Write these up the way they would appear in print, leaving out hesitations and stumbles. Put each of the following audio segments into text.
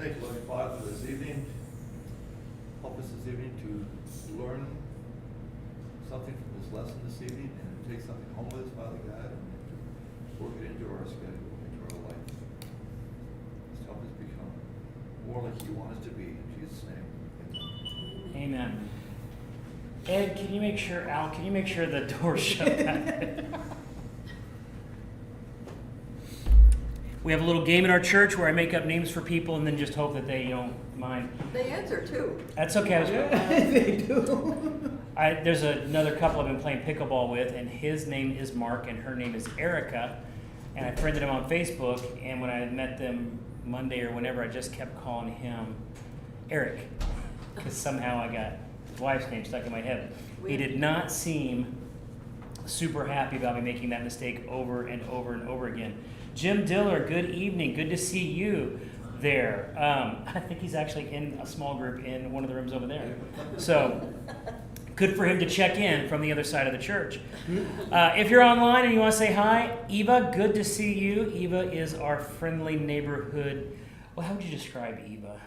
Thank you, Lord Father, for this evening. Help us this evening to learn something from this lesson this evening and take something home with us, Father God, and to work it into our schedule, into our life. Just help us become more like you want us to be. In Jesus' name, amen. Amen. Ed, can you make sure, Al, can you make sure the door's shut? We have a little game in our church where I make up names for people and then just hope that they don't mind. They answer too. That's okay. They do. There's another couple I've been playing pickleball with, and his name is Mark and her name is Erica. And I friended him on Facebook, and when I met them Monday or whenever, I just kept calling him Eric, because somehow I got his wife's name stuck in my head. He did not seem super happy about me making that mistake over and over and over again. Jim Diller, good evening. Good to see you there. I think he's actually in a small group in one of the rooms over there. So good for him to check in from the other side of the church. If you're online and you want to say hi, Eva, good to see you. Eva is our friendly neighborhood. Well, how would you describe Eva?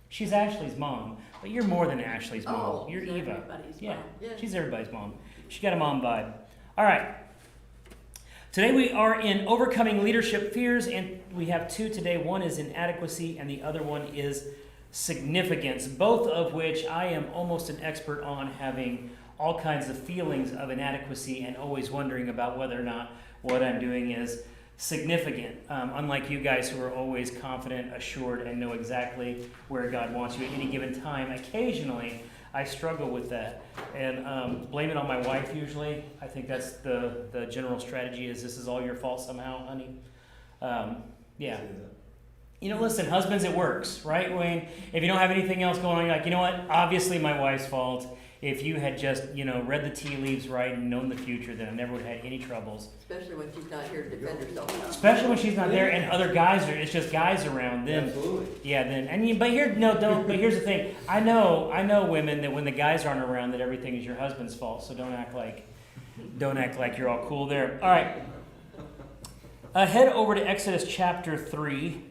She's Ashley's mom, but you're more than Ashley's mom. Oh, You're she's Eva. everybody's Yeah, mom. Yeah. she's everybody's mom. She got a mom vibe. All right. Today we are in Overcoming Leadership Fears, and we have two today. One is Inadequacy, and the other one is Significance, both of which I am almost an expert on, having all kinds of feelings of inadequacy and always wondering about whether or not what I'm doing is significant. Unlike you guys who are always confident, assured, and know exactly where God wants you at any given time, occasionally I struggle with that, and blame it on my wife usually. I think that's the general strategy, is this is all your fault somehow, honey. Yeah. You know, listen, husbands, it works, right, Wayne? If you don't have anything else going on, you're like, you know what, obviously my wife's fault. If you had just, read the tea leaves right and known the future, then I never would have had any troubles. Especially when she's not here to defend herself. Especially when she's not there and other guys it's just guys around. Then, Absolutely. yeah, then, but here's the thing. I know women that when the guys aren't around that everything is your husband's fault, so don't act like you're all cool there. All right. Head over to Exodus chapter 3.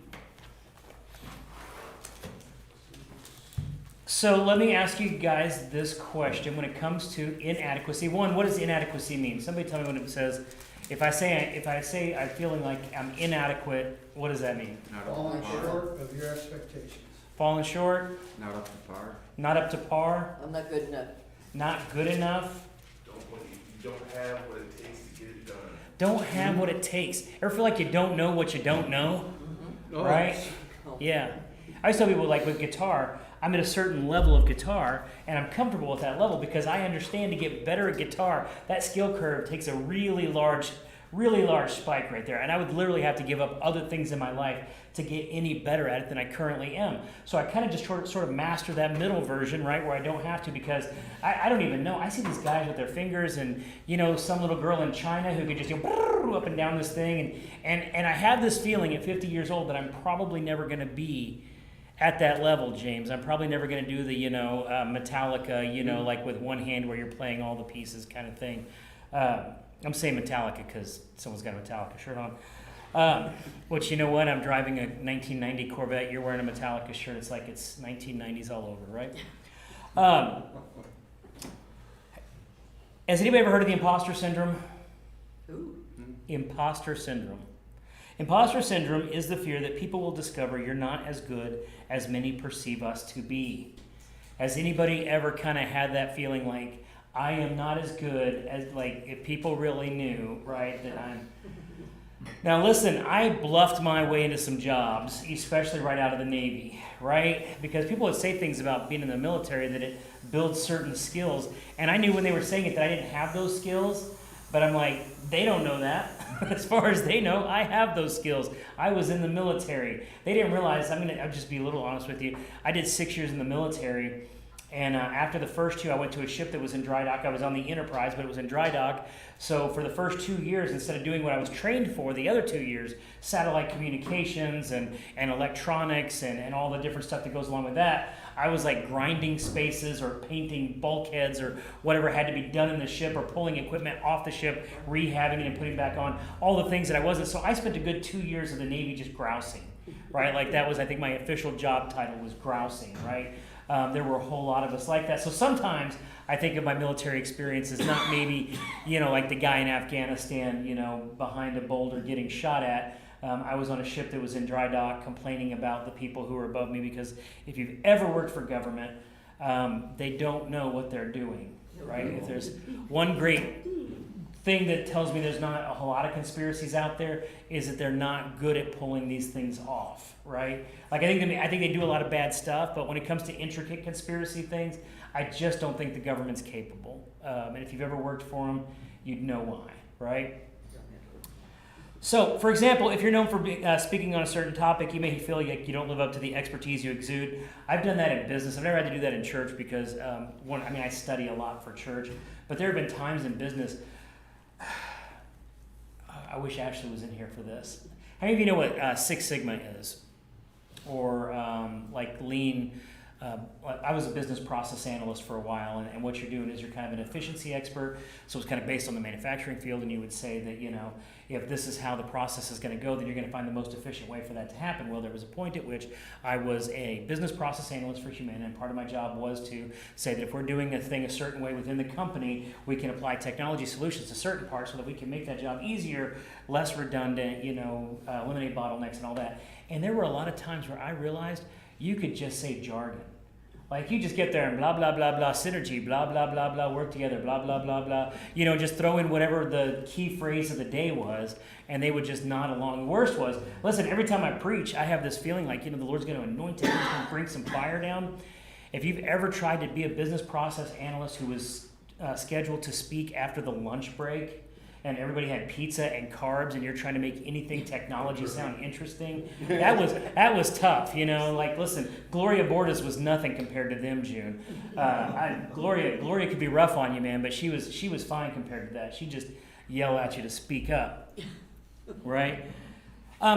So let me ask you guys this question when it comes to inadequacy. One, what does inadequacy mean? Somebody tell me what it says. If I say I'm feeling like I'm inadequate, what does that mean? Falling short of your expectations. Falling short? Not up to par. Not up to par? I'm not good enough. Not good enough? You don't have what it takes to get it done. Don't have what it takes. Ever feel like you don't know what you don't know? Mm-hmm. Right? Oh. Yeah. I always tell people, like with guitar, I'm at a certain level of guitar, and I'm comfortable with that level because I understand to get better at guitar, that skill curve takes a really large spike right there. And I would literally have to give up other things in my life to get any better at it than I currently am. So I kind of just sort of master that middle version, right, where I don't have to, because I don't even know. I see these guys with their fingers and, some little girl in China who could just go up and down this thing. And I have this feeling at 50 years old that I'm probably never going to be at that level, James. I'm probably never going to do the, Metallica, like with one hand where you're playing all the pieces kind of thing. I'm saying Metallica because someone's got a Metallica shirt on. Which, you know what? I'm driving a 1990 Corvette. You're wearing a Metallica shirt. It's like it's 1990s all over, right? Has anybody ever heard of the imposter syndrome? Ooh. Imposter syndrome. Imposter syndrome is the fear that people will discover you're not as good as many perceive us to be. Has anybody ever kind of had that feeling like, I am not as good as, like, if people really knew, right, that I'm... Now listen, I bluffed my way into some jobs, especially right out of the Navy, right? Because people would say things about being in the military that it builds certain skills, and I knew when they were saying it that I didn't have those skills, but I'm like, they don't know that. As far as they know, I have those skills. I was in the military. They didn't realize, I'll just be a little honest with you. I did 6 years in the military, and after the first 2, I went to a ship that was in dry dock. I was on the Enterprise, but it was in dry dock. So for the first 2 years, instead of doing what I was trained for, the other 2 years, satellite communications and electronics and all the different stuff that goes along with that, I was like grinding spaces or painting bulkheads or whatever had to be done in the ship, or pulling equipment off the ship, rehabbing it and putting it back on, all the things that I wasn't. So I spent a good 2 years of the Navy just grousing. right? Like that was, I think my official job title was grousing, right? There were a whole lot of us like that. So sometimes I think of my military experience as not maybe, like the guy in Afghanistan, behind a boulder getting shot at. I was on a ship that was in dry dock complaining about the people who were above me, because if you've ever worked for government, they don't know what they're doing, right? If there's one great thing that tells me there's not a whole lot of conspiracies out there, is that they're not good at pulling these things off, right? Like I think they do a lot of bad stuff, but when it comes to intricate conspiracy things, I just don't think the government's capable. And if you've ever worked for them, you'd know why, right? So, for example, if you're known for speaking on a certain topic, you may feel like you don't live up to the expertise you exude. I've done that in business. I've never had to do that in church because, I study a lot for church. But there have been times in business, I wish Ashley was in here for this. How many of you know what Six Sigma is? Or like Lean? I was a business process analyst for a while, and what you're doing is you're kind of an efficiency expert, so it's kind of based on the manufacturing field, and you would say that, if this is how the process is going to go, then you're going to find the most efficient way for that to happen. Well, there was a point at which I was a business process analyst for Humana, and part of my job was to say that if we're doing a thing a certain way within the company, we can apply technology solutions to certain parts so that we can make that job easier, less redundant, eliminate bottlenecks and all that. And there were a lot of times where I realized you could just say jargon. Like you just get there and blah, blah, blah, blah, synergy, blah, blah, blah, blah, work together, blah, blah, blah, blah. Just throw in whatever the key phrase of the day was, and they would just nod along. The worst was, listen, every time I preach, I have this feeling like, the Lord's going to anoint it, He's going to bring some fire down. If you've ever tried to be a business process analyst who was scheduled to speak after the lunch break, and everybody had pizza and carbs, and you're trying to make anything technology sound interesting, that was tough, Like, listen, Gloria Bordas was nothing compared to them, June. Gloria could be rough on you, man, but she was fine compared to that. She'd just yell at you to speak up, right?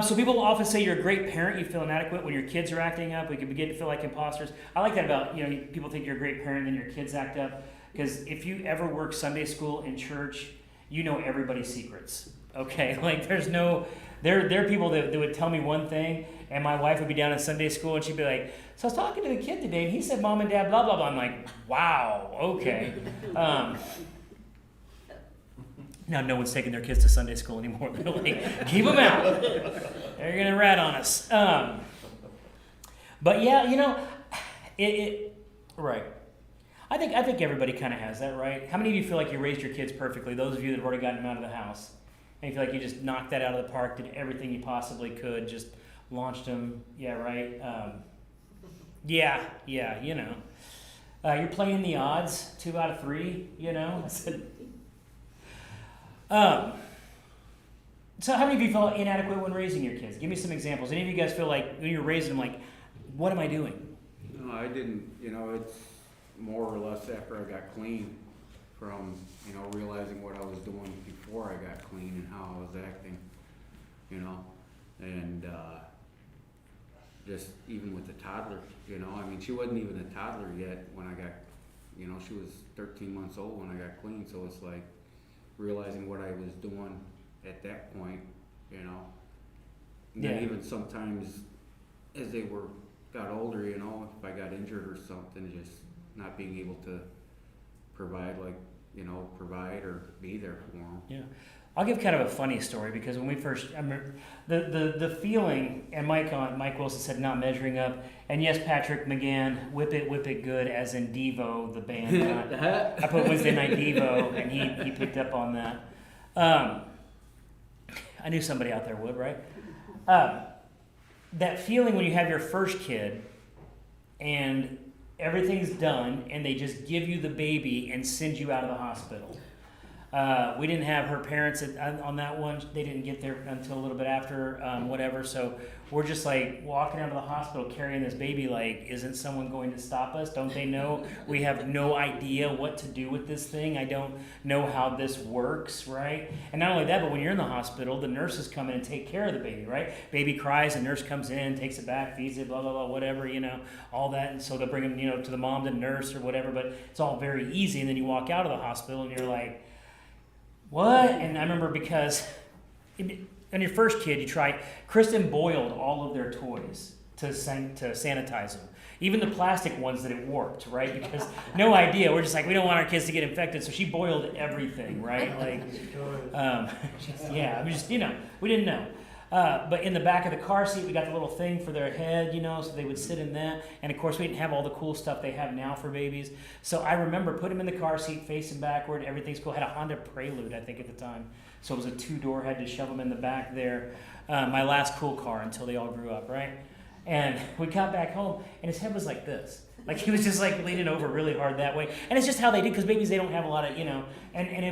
So people will often say you're a great parent, you feel inadequate when your kids are acting up. We can begin to feel like imposters. I like that about, people think you're a great parent and your kids act up, because if you ever work Sunday school in church, you know everybody's secrets, okay? Like there are people that would tell me one thing, and my wife would be down in Sunday school, and she'd be like, so I was talking to the kid today, and he said mom and dad, blah, blah, blah. I'm like, wow, okay. Now no one's taking their kids to Sunday school anymore. They're like, keep them out. They're going to rat on us. But yeah, right. I think everybody kind of has that, right? How many of you feel like you raised your kids perfectly? Those of you that have already gotten them out of the house. And you feel like you just knocked that out of the park, did everything you possibly could, just launched them. Yeah, right? Yeah, you're playing the odds, 2 out of 3, So how many of you feel inadequate when raising your kids? Give me some examples. Any of you guys feel like when you're raising them, like, what am I doing? No, I didn't. It's more or less after I got clean from, realizing what I was doing before I got clean and how I was acting, and just even with the toddler, she wasn't even a toddler yet when I got, she was 13 months old when I got clean, so it's like realizing what I was doing at that point, and then even sometimes as they got older, if I got injured or something, just not being able to provide or be there for them. Yeah. I'll give kind of a funny story, because when we first, I remember the feeling, and Mike Wilson said not measuring up, and yes, Patrick McGann, whip it good, as in Devo, the band. I put Wednesday Night Devo, and he picked up on that. I knew somebody out there would, right? That feeling when you have your first kid, and everything's done, and they just give you the baby and send you out of the hospital. We didn't have her parents on that one. They didn't get there until a little bit after, whatever. So we're just like walking out of the hospital carrying this baby like, isn't someone going to stop us? Don't they know? We have no idea what to do with this thing. I don't know how this works, right? And not only that, but when you're in the hospital, the nurses come in and take care of the baby, right? Baby cries, the nurse comes in, takes it back, feeds it, blah, blah, blah, whatever, all that. And so they'll bring them, to the mom, the nurse or whatever, but it's all very easy. And then you walk out of the hospital and you're like, what? And I remember because on your first kid, you try. Kristen boiled all of their toys to sanitize them. Even the plastic ones that it warped, right? Because no idea. We're just like, we don't want our kids to get infected, so she boiled everything, right? Like, yeah, we just, we didn't know. But in the back of the car seat, we got the little thing for their head, so they would sit in that. And of course, we didn't have all the cool stuff they have now for babies. So I remember putting them in the car seat, facing backward. Everything's cool. Had a Honda Prelude, I think, at the time. So it was a 2-door. Had to shove them in the back there. My last cool car until they all grew up, right? And we got back home, and his head was like this. Like he was just like leaning over really hard that way. And it's just how they do, because babies, they don't have a lot of,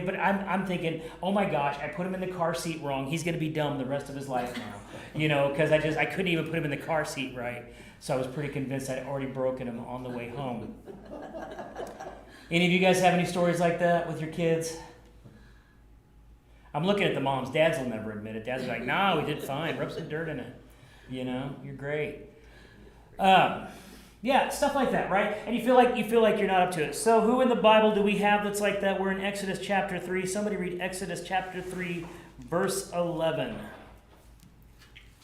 but I'm thinking, oh my gosh, I put him in the car seat wrong. He's going to be dumb the rest of his life now, because I couldn't even put him in the car seat right. So I was pretty convinced I'd already broken him on the way home. Any of you guys have any stories like that with your kids? I'm looking at the moms. Dads will never admit it. Dads are like, no, we did fine. Rub some dirt in it. You're great. Yeah, stuff like that, right? And you feel like you're not up to it. So who in the Bible do we have that's like that? We're in Exodus chapter 3. Somebody read Exodus chapter 3, verse 11.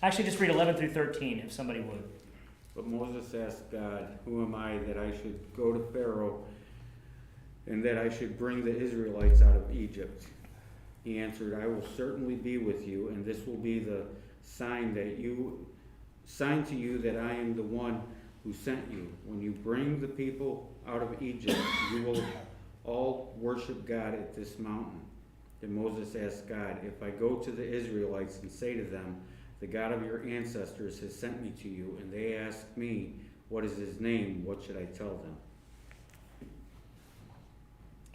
Actually, just read 11 through 13, if somebody would. But Moses asked God, "Who am I that I should go to Pharaoh and that I should bring the Israelites out of Egypt?" He answered, "I will certainly be with you, and this will be the sign to you that I am the one who sent you. When you bring the people out of Egypt, you will all worship God at this mountain." Then Moses asked God, "If I go to the Israelites and say to them, 'The God of your ancestors has sent me to you,' and they ask me, 'What is his name?' what should I tell them?"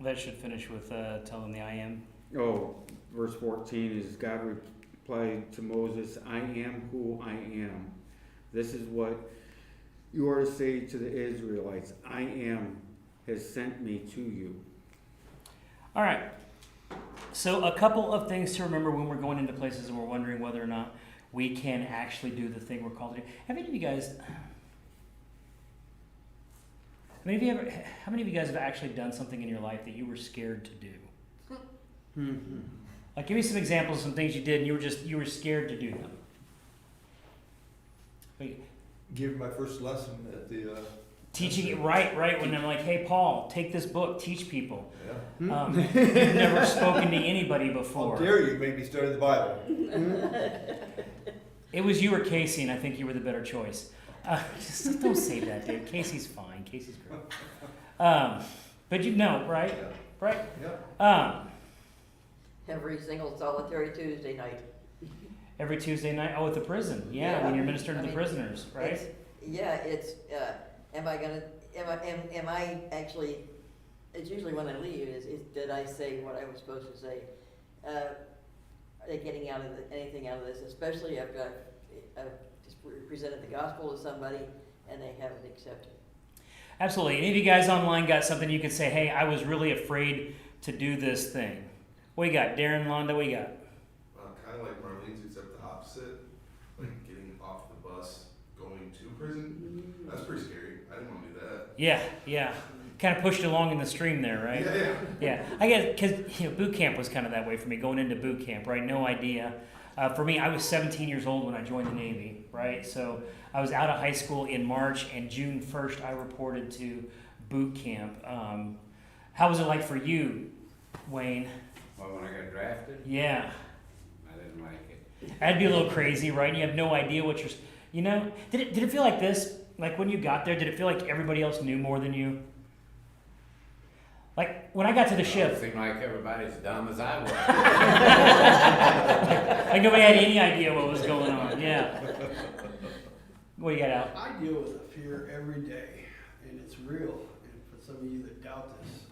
That should finish with tell them the I am. Oh, verse 14 is, God replied to Moses, "I am who I am. This is what you are to say to the Israelites. I am has sent me to you." All right. So a couple of things to remember when we're going into places and we're wondering whether or not we can actually do the thing we're called to do. How many of you guys have actually done something in your life that you were scared to do? Mm-hmm. Like, give me some examples of some things you did and you were scared to do them. Wait, Give my first lesson at the. teaching it right when I'm like, hey, Paul, take this book, teach people. Yeah. You've never spoken to anybody before. How dare you make me study the Bible? It was you or Casey, and I think you were the better choice. Just don't say that, dude. Casey's fine. Casey's great. But you know, right? Yeah. Right? Yeah. Every single solitary Tuesday night. Every Tuesday night. Oh, at the prison. Yeah, when you're ministering to the prisoners, right? Am I actually, it's usually when I leave, did I say what I was supposed to say? Are they getting anything out of this, especially after I've just presented the gospel to somebody and they haven't accepted? Absolutely. Any of you guys online got something you could say, hey, I was really afraid to do this thing? What you got? Darren, Londa, what you got? Kind of like Marlene's, except the opposite. Like getting off the bus, going to prison. That's pretty scary. I didn't want to do that. Yeah. Kind of pushed along in the stream there, right? Yeah. I guess because boot camp was kind of that way for me, going into boot camp, right? No idea. For me, I was 17 years old when I joined the Navy, right? So I was out of high school in March, and June 1st, I reported to boot camp. How was it like for you, Wayne? Well, when I got drafted, Yeah. I didn't like it. That'd be a little crazy, right? You have no idea what you're... Did it feel like this? Like when you got there, did it feel like everybody else knew more than you? Like when I got to the ship... It seemed like everybody's dumb as I was. Like nobody had any idea what was going on. Yeah. What do you got out? I deal with the fear every day, and it's real. And for some of you that doubt this,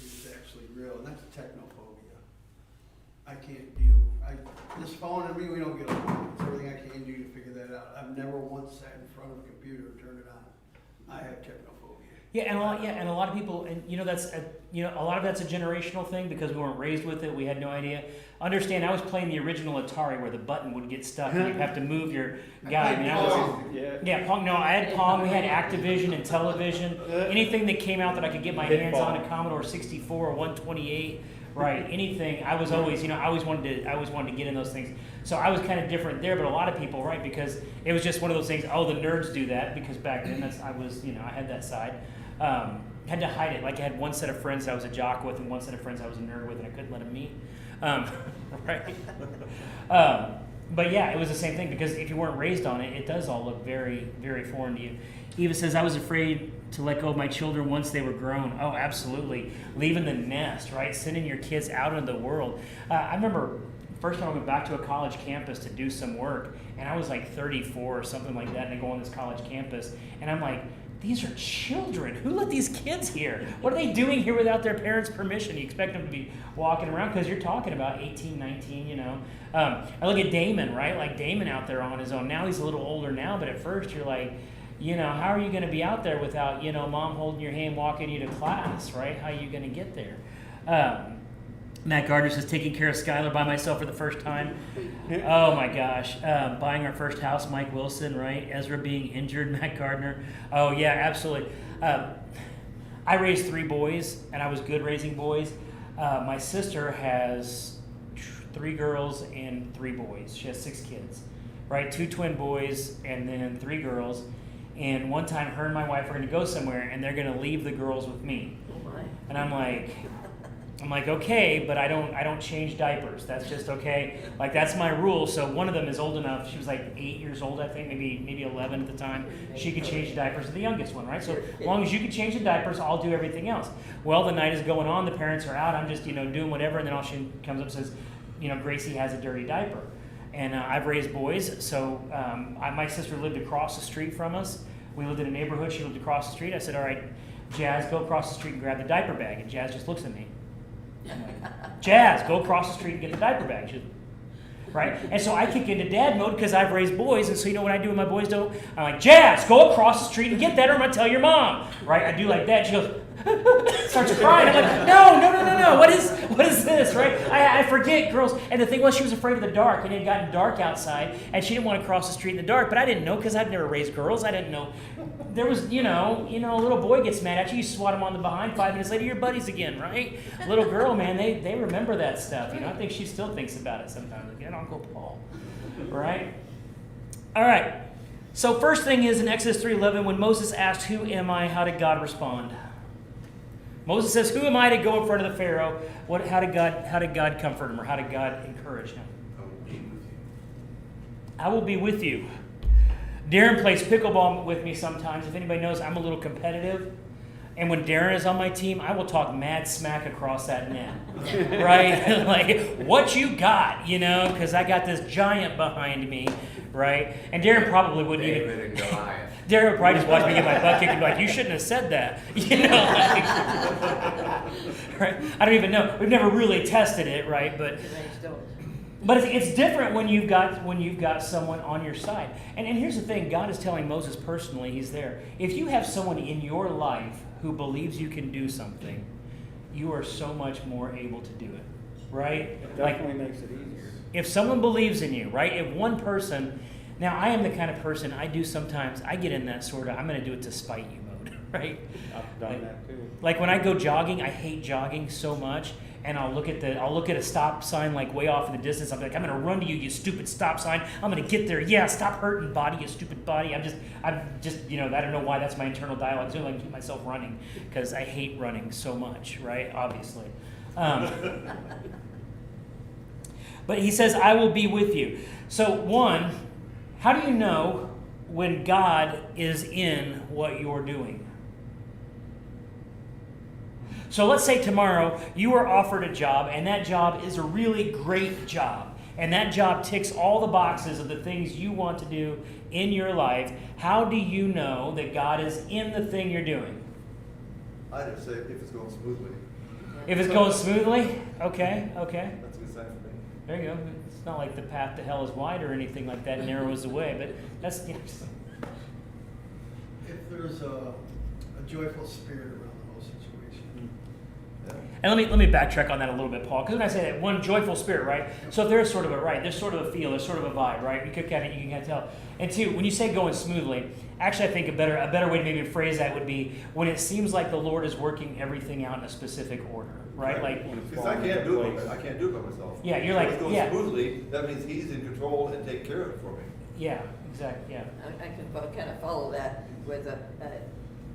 it's actually real, and that's technophobia. I can't deal. This phone and me, we don't get along. It's everything I can do to figure that out. I've never once sat in front of a computer and turned it on. I have technophobia. Yeah, and a lot of people, and that's a lot of that's a generational thing because we weren't raised with it. We had no idea. Understand? I was playing the original Atari where the button would get stuck and you'd have to move your guy. Pong. No, I had Pong. We had Activision and Television. Anything that came out that I could get my hands on, a Commodore 64 or 128. right? Anything. I was always, I always wanted to get in those things. So I was kind of different there, but a lot of people, right? Because it was just one of those things. Oh, the nerds do that because back then I had that side. Had to hide it. Like I had one set of friends I was a jock with, and one set of friends I was a nerd with, and I couldn't let them meet. Right. But yeah, it was the same thing because if you weren't raised on it, it does all look very, very foreign to you. Eva says, I was afraid to let go of my children once they were grown. Oh, absolutely. Leaving the nest, right? Sending your kids out into the world. I remember first time I went back to a college campus to do some work, and I was like 34 or something like that, and I go on this college campus, and I'm like, these are children. Who let these kids here? What are they doing here without their parents' permission? You expect them to be walking around because you're talking about 18, 19, I look at Damon, right? Like Damon out there on his own. Now he's a little older now, but at first you're like, how are you going to be out there without, mom holding your hand, walking you to class, right? How are you going to get there? Matt Gardner says, taking care of Skylar by myself for the first time. Oh my gosh. Buying our first house, Mike Wilson, right? Ezra being injured, Matt Gardner. Oh yeah, absolutely. I raised 3 boys, and I was good raising boys. My sister has 3 girls and 3 boys. She has 6 kids, right? 2 twin boys and then 3 girls. And one time her and my wife are going to go somewhere, and they're going to leave the girls with me. Oh my. And I'm like, okay, but I don't change diapers. That's just okay. Like that's my rule. So one of them is old enough. She was like 8 years old, I think, maybe 11 at the time. She could change the diapers of the youngest one, right? So as long as you can change the diapers, I'll do everything else. Well, the night is going on. The parents are out. I'm just doing whatever, and then all she comes up and says, Gracie has a dirty diaper. And I've raised boys, so my sister lived across the street from us. We lived in a neighborhood. She lived across the street. I said, all right, Jazz, go across the street and grab the diaper bag. And Jazz just looks at me. I'm like, Jazz, go across the street and get the diaper bag. She's, right? And so I kick into dad mode because I've raised boys, and so what I do when my boys don't? I'm like, Jazz, go across the street and get that, or I'm going to tell your mom. Right? I do like that. She goes, starts crying. I'm like, no. What is this, right? I forget girls. And the thing was, she was afraid of the dark, and it had gotten dark outside, and she didn't want to cross the street in the dark, but I didn't know because I'd never raised girls. I didn't know. There was, a little boy gets mad at you, you swat him on the behind, 5 minutes later, you're buddies again, right? Little girl, man, they remember that stuff. I think she still thinks about it sometimes. Like, get Uncle Paul, right? All right. So first thing is in Exodus 3:11, when Moses asked, who am I, how did God respond? Moses says, who am I to go in front of the Pharaoh? How did God comfort him, or how did God encourage him? I will be with you. Darren plays pickleball with me sometimes. If anybody knows, I'm a little competitive. And when Darren is on my team, I will talk mad smack across that net. Right? Like, what you got, because I got this giant behind me, right? And Darren probably wouldn't David even... and Goliath. Darren would probably just watch me get my butt kicked and be like, you shouldn't have said that. Right? I don't even know. We've never really tested it, right? But it's different when you've got someone on your side. And here's the thing, God is telling Moses personally, he's there. If you have someone in your life who believes you can do something, you are so much more able to do it, right? It definitely makes it easier. If someone believes in you, right? If one person, now I am the kind of person I get in that sort of, I'm going to do it to spite you mode, right? I've done that too. Like when I go jogging, I hate jogging so much. And I'll look at a stop sign like way off in the distance. I'm like, I'm gonna run to you, you stupid stop sign. I'm gonna get there. Yeah, stop hurting, body, you stupid body. I'm just, I don't know why that's my internal dialogue. So I can keep myself running because I hate running so much, right? Obviously. But he says, I will be with you. So one, how do you know when God is in what you're doing? So let's say tomorrow you are offered a job, and that job is a really great job, and that job ticks all the boxes of the things you want to do in your life. How do you know that God is in the thing you're doing? I'd just say if it's going smoothly. If it's going smoothly? Okay. That's a good sign for me. There you go. It's not like the path to hell is wide or anything like that, narrow is the way, but that's... Yeah. If there's a joyful spirit around the whole situation. Yeah. And let me backtrack on that a little bit, Paul, because when I say that, one, joyful spirit, right? So if there's sort of a right, there's sort of a feel, there's sort of a vibe, right? You can kind of tell. And two, when you say going smoothly, actually I think a better way to maybe phrase that would be when it seems like the Lord is working everything out in a specific order, right? Like, Because I can't do it by myself. yeah, you're like, If it goes yeah. smoothly, that means he's in control and take care of it for me. Yeah, exactly, yeah. I can kind of follow that with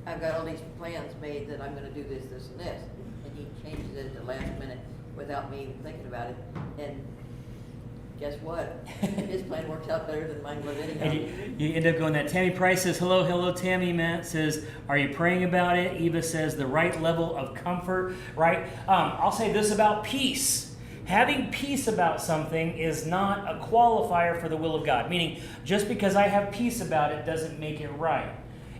I've got all these plans made that I'm gonna do this, this, and this, and he changes it at the last minute without me even thinking about it, and guess what? His plan works out better than mine would anyhow. And you end up going that. Tammy Price says, hello, Tammy. Matt says, are you praying about it? Eva says, the right level of comfort, right? I'll say this about peace. Having peace about something is not a qualifier for the will of God. Meaning, just because I have peace about it doesn't make it right.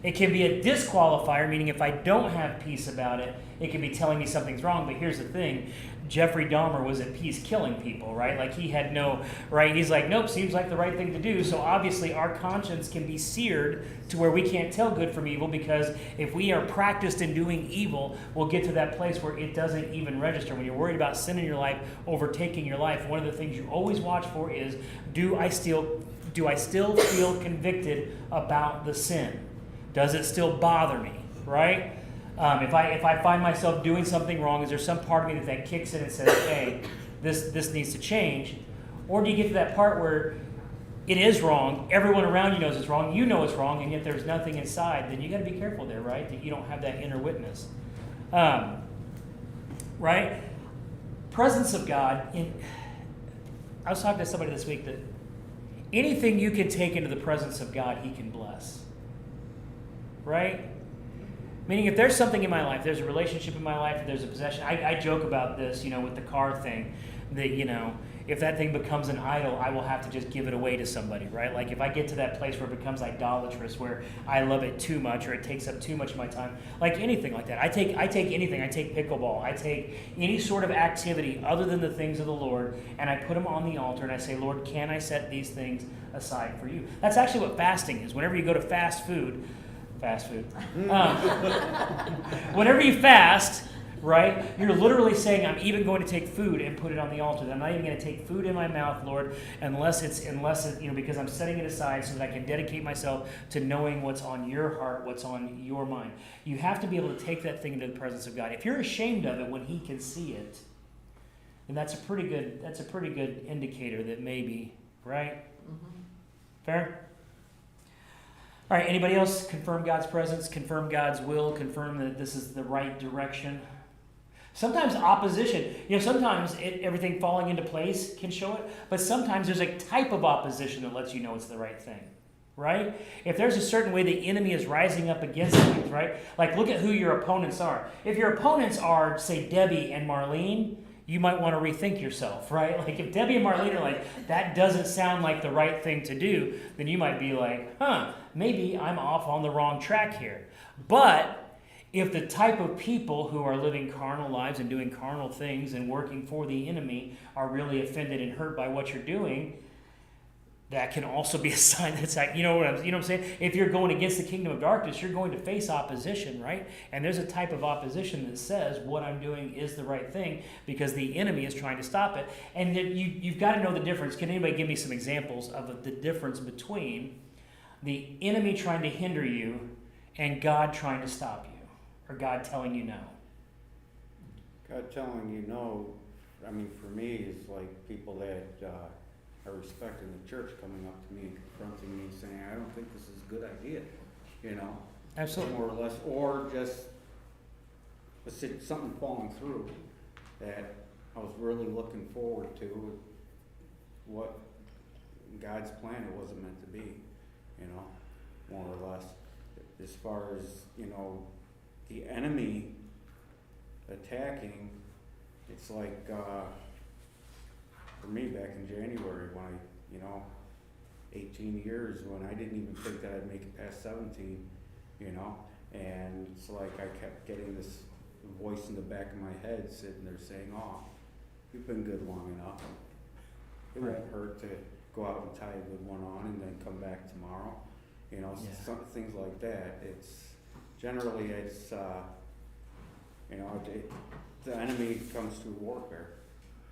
It can be a disqualifier, meaning if I don't have peace about it, it can be telling me something's wrong. But here's the thing. Jeffrey Dahmer was at peace killing people, right? Like he had no, right? He's like, nope, seems like the right thing to do. So obviously our conscience can be seared to where we can't tell good from evil, because if we are practiced in doing evil, we'll get to that place where it doesn't even register. When you're worried about sin in your life overtaking your life, one of the things you always watch for is, do I still feel convicted about the sin? Does it still bother me, right? If I find myself doing something wrong, is there some part of me that kicks in and says, hey, this needs to change? Or do you get to that part where it is wrong, everyone around you knows it's wrong, you know it's wrong, and yet there's nothing inside? Then you got to be careful there, right? That you don't have that inner witness. Right? Presence of God. I was talking to somebody this week that anything you can take into the presence of God, he can bless. Right? Meaning if there's something in my life, there's a relationship in my life, if there's a possession, I joke about this, with the car thing, that, if that thing becomes an idol, I will have to just give it away to somebody, right? Like if I get to that place where it becomes idolatrous, where I love it too much or it takes up too much of my time, like anything like that. I take anything. I take pickleball. I take any sort of activity other than the things of the Lord, and I put them on the altar and I say, Lord, can I set these things aside for you? That's actually what fasting is. Whenever you go to fast food, whenever you fast, right, you're literally saying, I'm even going to take food and put it on the altar. I'm not even going to take food in my mouth, Lord, unless it's because I'm setting it aside so that I can dedicate myself to knowing what's on your heart, what's on your mind. You have to be able to take that thing into the presence of God. If you're ashamed of it when he can see it, then that's a pretty good indicator that maybe, right? Mm-hmm. Fair? All right, anybody else confirm God's presence, confirm God's will, confirm that this is the right direction? Sometimes opposition, sometimes everything falling into place can show it, but sometimes there's a type of opposition that lets you know it's the right thing, right? If there's a certain way the enemy is rising up against things, right? Like look at who your opponents are. If your opponents are, say, Debbie and Marlene, you might want to rethink yourself, right? Like if Debbie and Marlene are like, that doesn't sound like the right thing to do, then you might be like, maybe I'm off on the wrong track here. But if the type of people who are living carnal lives and doing carnal things and working for the enemy are really offended and hurt by what you're doing, that can also be a sign that's like, you know what I'm saying? If you're going against the kingdom of darkness, you're going to face opposition, right? And there's a type of opposition that says what I'm doing is the right thing because the enemy is trying to stop it. And you've got to know the difference. Can anybody give me some examples of the difference between the enemy trying to hinder you and God trying to stop you, or God telling you no? God telling you no, for me, is like people that are respecting the church coming up to me and confronting me saying, I don't think this is a good idea, Absolutely. more or less, or just something falling through that I was really looking forward to, what God's plan it wasn't meant to be, more or less. As far as, the enemy attacking, it's like, for me back in January when I, 18 years when I didn't even think that I'd make it past 17, and it's like I kept getting this voice in the back of my head sitting there saying, you've been good long enough. It won't hurt to go out and tie a good one on and then come back tomorrow. Some things like that. It's generally, You know, the enemy comes through warfare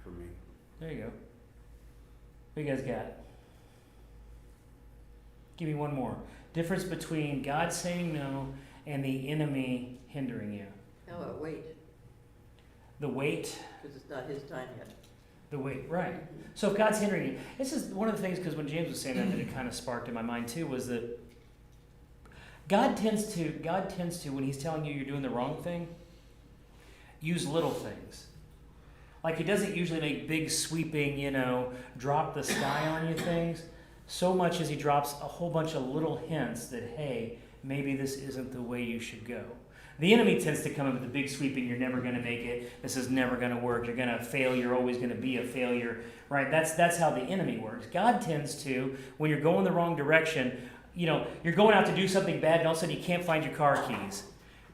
for me. There you go. What you guys got? Give me one more. Difference between God saying no and the enemy hindering you. How about wait? The weight. Because it's not his time yet. The weight, right. So if God's hindering you, this is one of the things, because when James was saying that, it kind of sparked in my mind too, was that God tends to, when he's telling you you're doing the wrong thing, use little things. Like he doesn't usually make big sweeping, drop the sky on you things, so much as he drops a whole bunch of little hints that, hey, maybe this isn't the way you should go. The enemy tends to come in with the big sweeping, you're never going to make it, this is never going to work, you're going to fail, you're always going to be a failure, right? That's how the enemy works. God tends to, when you're going the wrong direction, you're going out to do something bad and all of a sudden you can't find your car keys,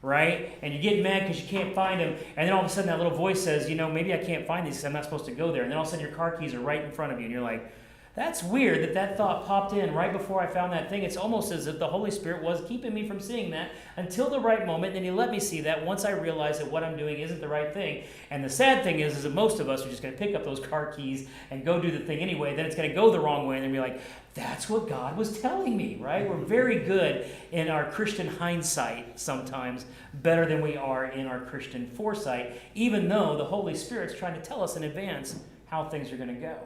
right? And you get mad because you can't find them, and then all of a sudden that little voice says, maybe I can't find these because I'm not supposed to go there. And then all of a sudden your car keys are right in front of you and you're like, that's weird that thought popped in right before I found that thing. It's almost as if the Holy Spirit was keeping me from seeing that until the right moment. Then he let me see that once I realized that what I'm doing isn't the right thing. And the sad thing is that most of us are just going to pick up those car keys and go do the thing anyway. Then it's going to go the wrong way and then be like, that's what God was telling me, right? We're very good in our Christian hindsight sometimes, better than we are in our Christian foresight, even though the Holy Spirit's trying to tell us in advance how things are going to go.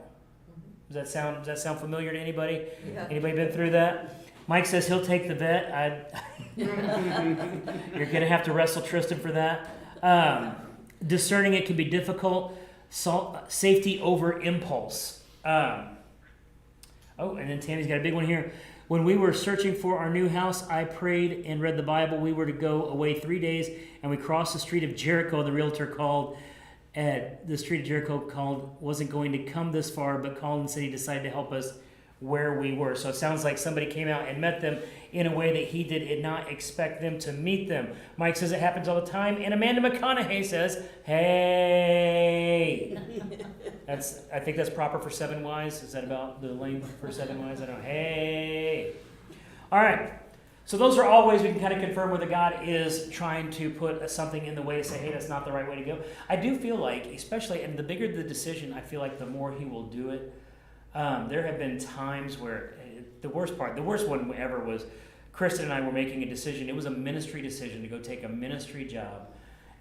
Does that sound familiar to anybody? Yeah. Anybody been through that? Mike says he'll take the vet. You're going to have to wrestle Tristan for that. Discerning it can be difficult. Safety over impulse. And then Tammy's got a big one here. When we were searching for our new house, I prayed and read the Bible. We were to go away 3 days, and we crossed the street of Jericho. The realtor called. The street of Jericho wasn't going to come this far, but called and said he decided to help us where we were. So it sounds like somebody came out and met them in a way that he did not expect them to meet them. Mike says it happens all the time, and Amanda McConaughey says, hey. I think that's proper for 7 Ys. Is that about the length for 7 Ys? I don't know. Hey. All right. So those are all ways we can kind of confirm whether God is trying to put something in the way to say, hey, that's not the right way to go. I do feel like, especially, and the bigger the decision, I feel like the more he will do it. There have been times where the worst one ever was Kristen and I were making a decision. It was a ministry decision to go take a ministry job.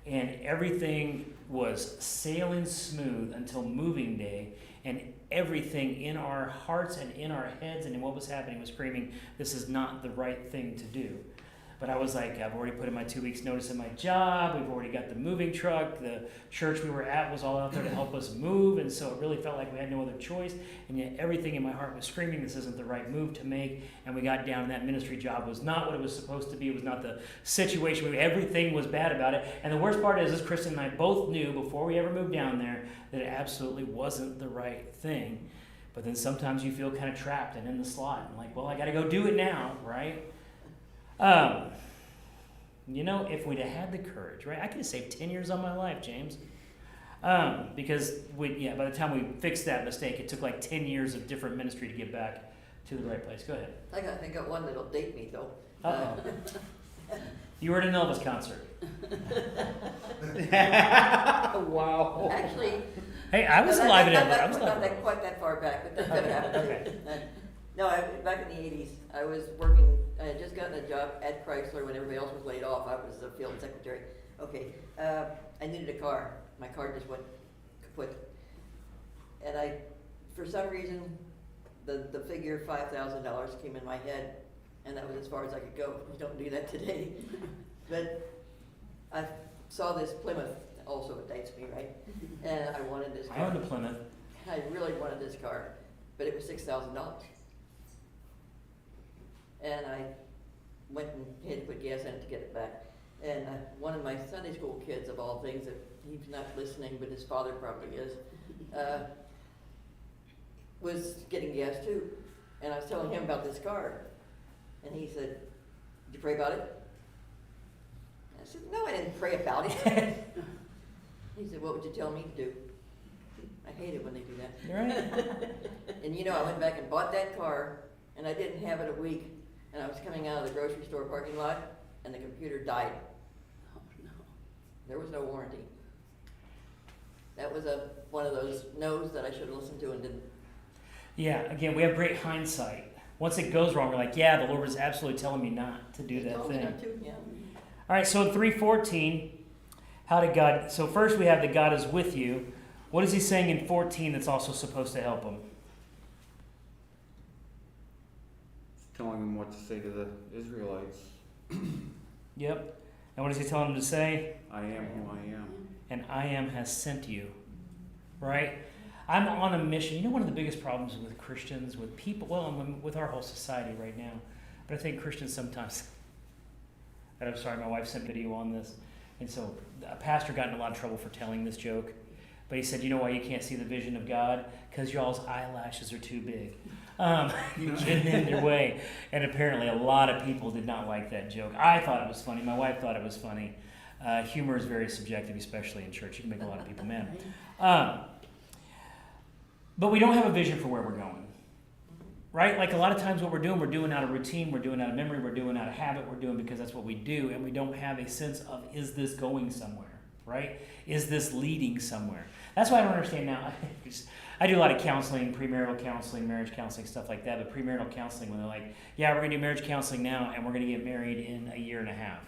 And everything was sailing smooth until moving day. And everything in our hearts and in our heads and in what was happening was screaming, this is not the right thing to do. But I was like, I've already put in my 2 weeks notice in my job. We've already got the moving truck. The church we were at was all out there to help us move. And so it really felt like we had no other choice. And yet everything in my heart was screaming, this isn't the right move to make. And we got down, and that ministry job was not what it was supposed to be. It was not the situation. Everything was bad about it. And the worst part is Kristen and I both knew before we ever moved down there that it absolutely wasn't the right thing. But then sometimes you feel kind of trapped and in the slot. And like, well, I got to go do it now, right? If we'd have had the courage, right? I could have saved 10 years on my life, James. Because by the time we fixed that mistake, it took like 10 years of different ministry to get back to the right place. Go ahead. I got one that'll date me, though. Uh-oh. You were at an Elvis concert. Wow. Actually... Hey, I was alive at Elvis. I was alive Not at Elvis. quite that far back, but that could happen. Okay. No, back in the 80s, I was working, I had just gotten a job at Chrysler when everybody else was laid off. I was the field secretary. Okay, I needed a car. My car just went kaput. And for some reason, the figure $5,000 came in my head, and that was as far as I could go. You don't do that today. But I saw this Plymouth, also it dates me, right? And I wanted this car. I owned a Plymouth. I really wanted this car, but it was $6,000. And I went and had to put gas in it to get it back. And one of my Sunday school kids, of all things, that he's not listening, but his father probably is, was getting gas too. And I was telling him about this car. And he said, did you pray about it? I said, no, I didn't pray about it. He said, what would you tell me to do? I hate it when they do that. You're right. And I went back and bought that car, and I didn't have it a week. And I was coming out of the grocery store parking lot, and the computer died. Oh, no. There was no warranty. That was one of those no's that I should have listened to and didn't. Yeah, again, we have great hindsight. Once it goes wrong, we're like, yeah, the Lord was absolutely telling me not to do He that told me thing. not to, yeah. All right, so in 3:14, how did God, so first we have that God is with you. What is he saying in 14 that's also supposed to help him? Telling him what to say to the Israelites. Yep. And what does he tell him to say? I am who I am. And I am has sent you. Right? I'm on a mission. You know, one of the biggest problems with Christians, with people, well, with our whole society right now, but I think Christians sometimes, and I'm sorry, my wife sent video on this, and so a pastor got in a lot of trouble for telling this joke, but he said, you know why you can't see the vision of God? Because y'all's eyelashes are too big. Getting in your way. And apparently a lot of people did not like that joke. I thought it was funny. My wife thought it was funny. Humor is very subjective, especially in church. You can make a lot of people mad. But we don't have a vision for where we're going. Right? Like a lot of times what we're doing out of routine, we're doing out of memory, we're doing out of habit, we're doing because that's what we do, and we don't have a sense of, is this going somewhere? Right? Is this leading somewhere? That's why I don't understand now. I do a lot of counseling, premarital counseling, marriage counseling, stuff like that, but premarital counseling, when they're like, yeah, we're going to do marriage counseling now, and we're going to get married in a year and a half.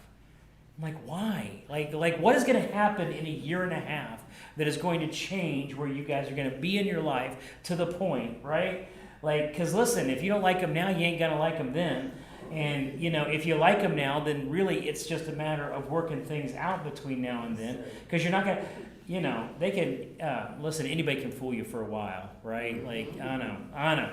I'm like, why? Like what is going to happen in a year and a half that is going to change where you guys are going to be in your life to the point, right? Like, because listen, if you don't like them now, you ain't going to like them then. And, you know, if you like them now, then really it's just a matter of working things out between now and then. Because you're not going to, you know, they can, listen, anybody can fool you for a while, right? Like, I know.